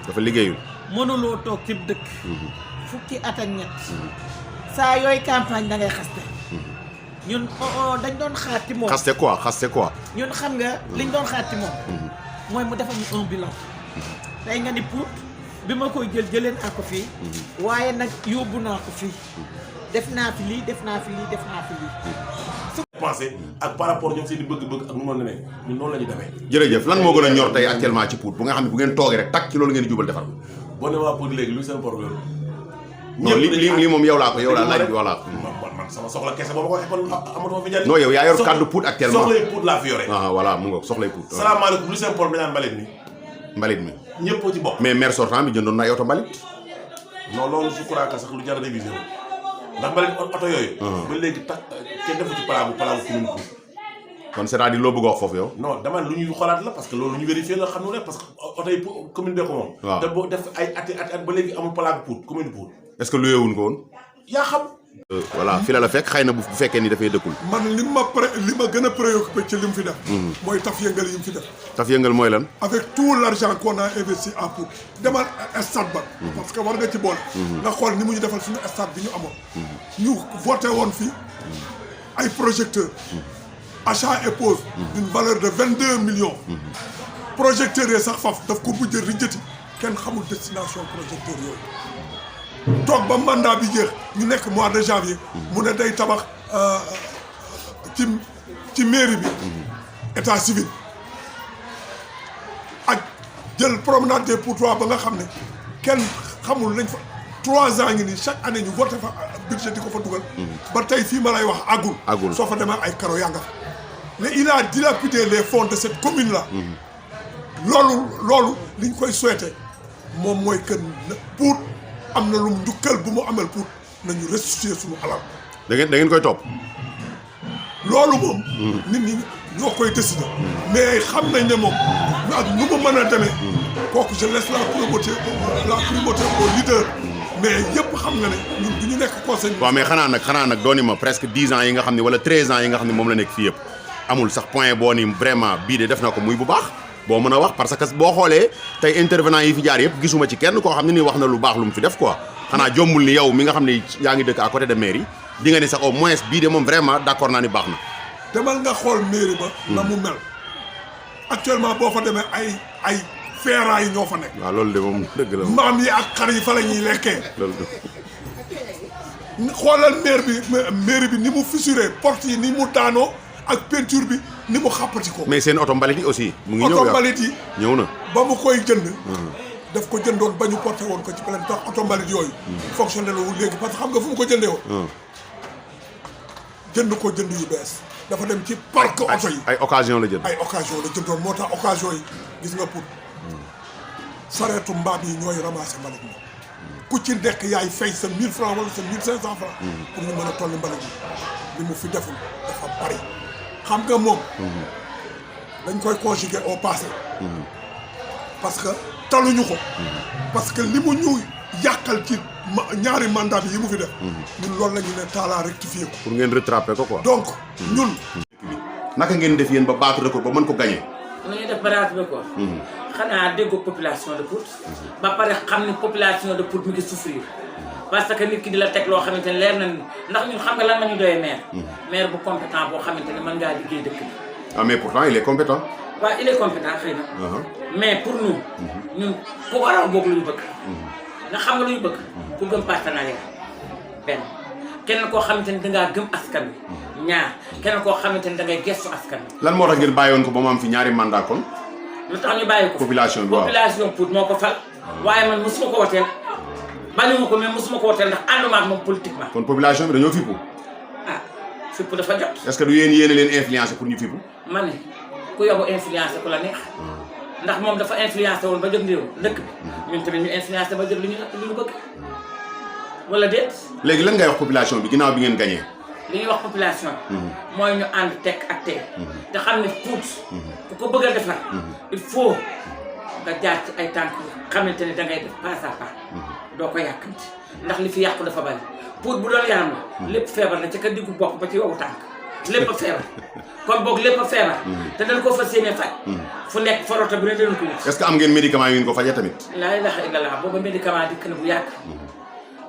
dafa liggéeyul. mënuloo toog ci dëkk. fukki at ak ñett. saa yooyu campagne da ngay xaste. ñun dañ doon xaar ci moom. xaste quoi. ñun xam nga liñ doon xaar ci moom. mooy mu defal ñu un bilan. tey nga ni Pout bi ma koy jëlee naa ko fii. waaye nag yóbbu naa ko fii. def naa fi lii. pensé ak par rapport ñoom seen di bëgg-bëgg ak nu ma demee ñun noonu la ñu demee. jërëjëf lan moo gën a ñor tey actuellement ci Pout bu nga xam ne bu ngeen toogee rek takk ci loolu ngeen di jubal defar. boo ne waa Pout léegi lu seen problème. non lii moom yow laa laaj voilà. man sama soxla kese boo ma ko waxee kon amatuma fi njariñ. non yow yaa yor kàddu Pout actuellement soxlay Pout laa fi yore. voilà mu ngoog soxlay Pout. salaamaaleykum lu seen problème dañu naan mbalit mi. ñëpp ci bopp. mais maire sortant bi jëndoon na ay oto mbalit. non loolu je crois que sax lu jar a réviser ndax mbalit oto yooyu. ba léegi kenn defu ci palaabu commune Pout. kon c'est-à-dire loo bëgg a wax foofu yow. non dama lu ñuy xoolaat la parce que loolu lu ñu vérifier la xam ne parce que oto yi commune bee ko moom. waaw te boo def ay at ba léegi amul palaabu Pout commune Pout. est-ce que luyewuñ ko woon. yaa xam. voilà fi la fekk xëy na bu fekkee ni dafay dëkkul. man li ma gën a préoccupé ci li mu fi def. mooy taf yëngal yi mu fi def. taf yëngal mooy lan. avec tout l'argent qu'on a investi à Pout. demal stade ba. parce que war nga ci boole. nga xool ni mu ñu defal suñu stade bi ñu amoon. ñu voté woon fii ay projecteurs. achat et pose. d'une valeur de 22 millions. projecteurs yi sax faf daf ko mujj rijjati kenn xamul destination projecteurs yooyu. toog ba mandat bi jeex ñu nekk mois de janvier. mu ne day tabax ci mairie bi. état civil. ak jël promenade des Poutois ba nga xam ne kenn xamul nañ fa 3 ans ngi nii chaque année ñu voté fa budget di ko fa dugal. ba tey fii ma lay wax àggul. soo fa demee ay karo yaa nga fa. mais il a dilapidé les fonds de cette commune là. loolu liñ koy souhaité moom mooy que Pout am na lu njukkal bu mu amal Pout nañu restituer suñu alal. da ngeen koy topp. loolu moom. nit ñi ñoo koy décider. mais xam nañ ne moom ak nu mu mën a demee. kooku je laisse la primauté au leader. mais yëpp xam nga ne ñun du ñu nekk conseil. waaw mais xanaa nag dooni ma presque 10 ans yi nga xam ne wala 13 ans yi nga xam ne moom la nekk fii yëpp amul sax point boo ni vraiment bii de def na ko muy bu baax. boo mën a wax parce que boo xoolee tey intervenant yi fi jaar yëpp gisuma ci kenn koo xam ne nii wax na lu baax lu mu fi def quoi xanaa jombul ni yow mi nga xam ne yaa ngi dëkk à côté de mairie di nga ni sax au moins bii de moom vraiment d'accord naa ni baax na. demal nga xool mairie ba. na mu mel actuellement boo fa demee ay feeraay ñoo fa nekk. waaw loolu de moom dëgg la. maam yi ak xar yi fa la ñuy lekkee. loolu de. xoolal mairie bi ni mu fissuré porte yi ni mu daanoo ak peinture bi. ni mu xàppati ko. mais seen oto mbalit yi aussi. mu ngi ñëw oto mbalit yi ñëw na. ba mu koy jënd. daf ko jëndoon ba ñu porté woon ko ci plainte tax oto mbalit yooyu. fonctionné la wul léegi parce que xam nga fu mu ko jëndee woon. jënd yu bees. dafa dem ci parc oto yi. ay occasion la jënd. ay occasion la jëndoon moo tax occasion yi gis nga Pout. sareetu mbaam yi ñooy ramasser mbalit mi. ku ci nekk yaay fay sa 1000 francs wala sa 1500 francs. pour ñu mën a tollu mbalit mi. li mu fi deful dafa bari. xam nga moom dañ koy conjuguer au passé parce que taluñu ko parce que li mu ñu yàqal ci ñaari mandat bi yi mu fi def ñun loolu la ñu ne taalaa rectifier ko pour ngeen rattraper ko quoi donc ñun naka ngeen def yéen ba battre record ba mën ko gagner nu ñuy def battre record xanaa déggoo population de Pout ba pare xam ni population de Pout mi ngi souffrir parce que nit ki di la teg loo xamante ne leer na ni ndax ñun xam nga lan la ñu doyee maire bu compétent boo xamante ne mën ngaa liggéey dëkk bi. ah mais pourtant il est compétent. waaw il est compétent xëy na. mais pour nous. ñun ku ko raw boog lu ñu bëgg. nga xam nga lu ñu bëgg. ku gëm partenariat benn kenn koo xamante ni dangaa gëm askan wi ñaar kenn koo xamante ni dangay gestu askan wi. lan moo tax ngeen bàyyiwoon ko ba mu am fi ñaari mandat kon. lu tax ñu bàyyi ko. population bi waaw population Pout moo ko fal. waaye man mosuma ko woteel. bañuma ko mais mosuma ko woteel ndax ànduma ak moom politiquement. kon population bi dañoo fippu. ah fippu dafa jot. est-ce que du yéen a leen influencé pour ñu fippu. ma ne ku yóbbu influencé ku la neex. ndax moom dafa influencé woon ba jóg réew dëkk bi. ñun tamit ñu influencé ba jóg li ñu bëgg. wala déet. léegi lan ngay wax population bi ginnaaw bi ngeen gagné. li ñuy wax population bi. mooy ñu ànd tekk ak tey. te xam ne Pout. ku ko bëgg a defar. il faut nga jaar ci ay tànk xamante ne dangay def pas à pas. doo ko yàkkamti ndax li fi yàqu dafa bari Pout bu doon yaram la lépp feebar na ca ka diggu bopp ba ci yowu tànk lépp a feebar kon boog lépp a feebar te dañ ko fas yéene faj fu nekk farota bi ne danañ ko wut est-ce que am ngeen médicament yu ngeen ko fajee tamit laa ilaha illallah booba médicament dikk na bu yàgg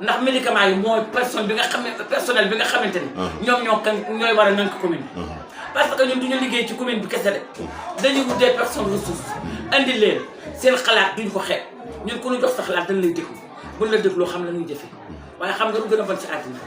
ndax médicament yi mooy personnel bi nga xamante ni ñoom ñooy war a nank commune parce que ñun duñu liggéey ci commune bi kese de dañuy wut des personnes ressources andi leen seen xalaat duñ ko xeeb ñun ku ñu jox sa xalaat dañ lay déglu buñ la dégloo xam la ñuy jëfe waaye xam nga lu gën a bon ci àddina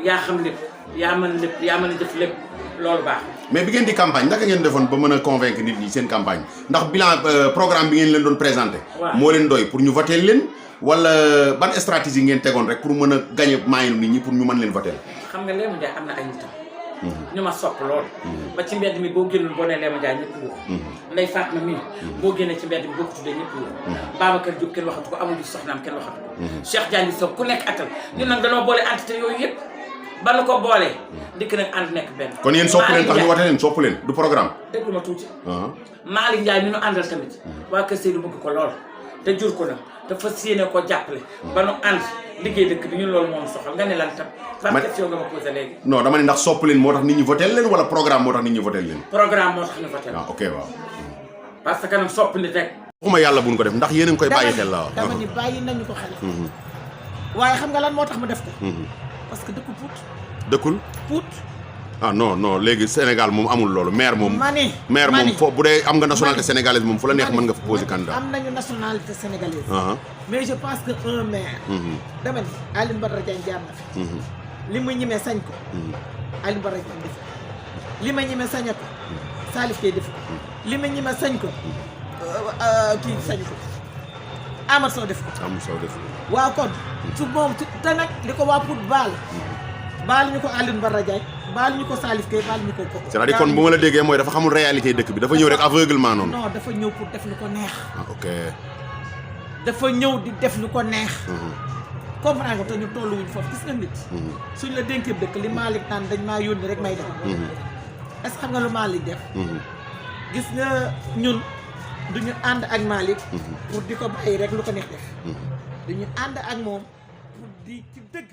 yaa xam lépp yaa mën a jëf lépp loolu baax mais bi ngeen di campagne naka ngeen defoon ba mën a convaincre nit ñi seen campagne ndax bilan programme bi ngeen leen doon présenté moo leen doy pour ñu voter leen wala ban stratégie ngeen tegoon rek pour mën a gagner maayinu nit ñi pour ñu mën leen voter xam nga Léma Ndiaye am na ay nitam ñu ma sopp lool ba ci mbedd mi boo génnul boo nee Léma Ndiaye ñëpp wóor Ndeye Fatma mii boo génnee ci mbedd mi boo ko tuddee ñëpp wóor Babacar Diop kenn waxatu ko Amadou Soxnaam kenn waxatu ko Cheikh Diagne Sow ku nekk atal ñun nag danoo boole entité yooyu yëpp ba nu ko boolee dikk nag ànd nekk benn kon yéen sopp leen tax ñu wote leen sopp leen du programme déglu ma tuuti Malick Ndiaye mi nu àndal tamit waa Kër Seydou bëgg ko lool te jur ko nag te fas yéene ko jàppale ba nu ànd liggéey dëkk bi ñun loolu moom soxal nga ne lan tam par question nga ma posé léegi non dama ne ndax sopp leen moo tax nit ñi voté leen wala programme moo tax nit ñi voté leen programme moo tax ñu voté ok waaw parce que nag sopp nit rek waxuma yàlla buñ ko def ndax yéen a ngi koy bàyyi xel la waaw dama ni bàyyi nañu ko xel waaye xam nga lan moo tax mu def ko parce que dëkku Pout dëkkul Pout ah non léegi Sénégal moom amul loolu maire moom maire moom foo bu dee am nga nationalité sénégalaise moom fu la neex mën nga fa poser candidat am nañu nationalité sénégalaise mais je pense que un maire dama ni Alioune Badara Diagne jaar na fi li mu ñemee sañ ko Alioune Badara Diagne def ko li ma ñemee sañ ko Salif Kay def ko li ma ñemee sañ ko kii sañ ko Amadou Sow def ko waaw kon su moom te nag li ko waa Pout baal ñu ko Alioune Badara Diagne baal ñu ko Salif Kay baal ñu ko c'est-à-dire kon bu ma la déggee mooy dafa xamul réalité dëkk bi dafa ñëw rek aveuglement noonu non dafa ñëw pour def lu ko neex ok dafa ñëw di def lu ko neex comprendre nga te ñu tolluwuñ foofu gis nga nit suñ la dénkee dëkk li Malick naan dañ maa yónni rek may def est-ce que xam nga lu Malick def gis nga ñun duñu ànd ak Malick pour di ko bàyyi rek lu ko neex def duñu ànd ak moom pour di ci dëgg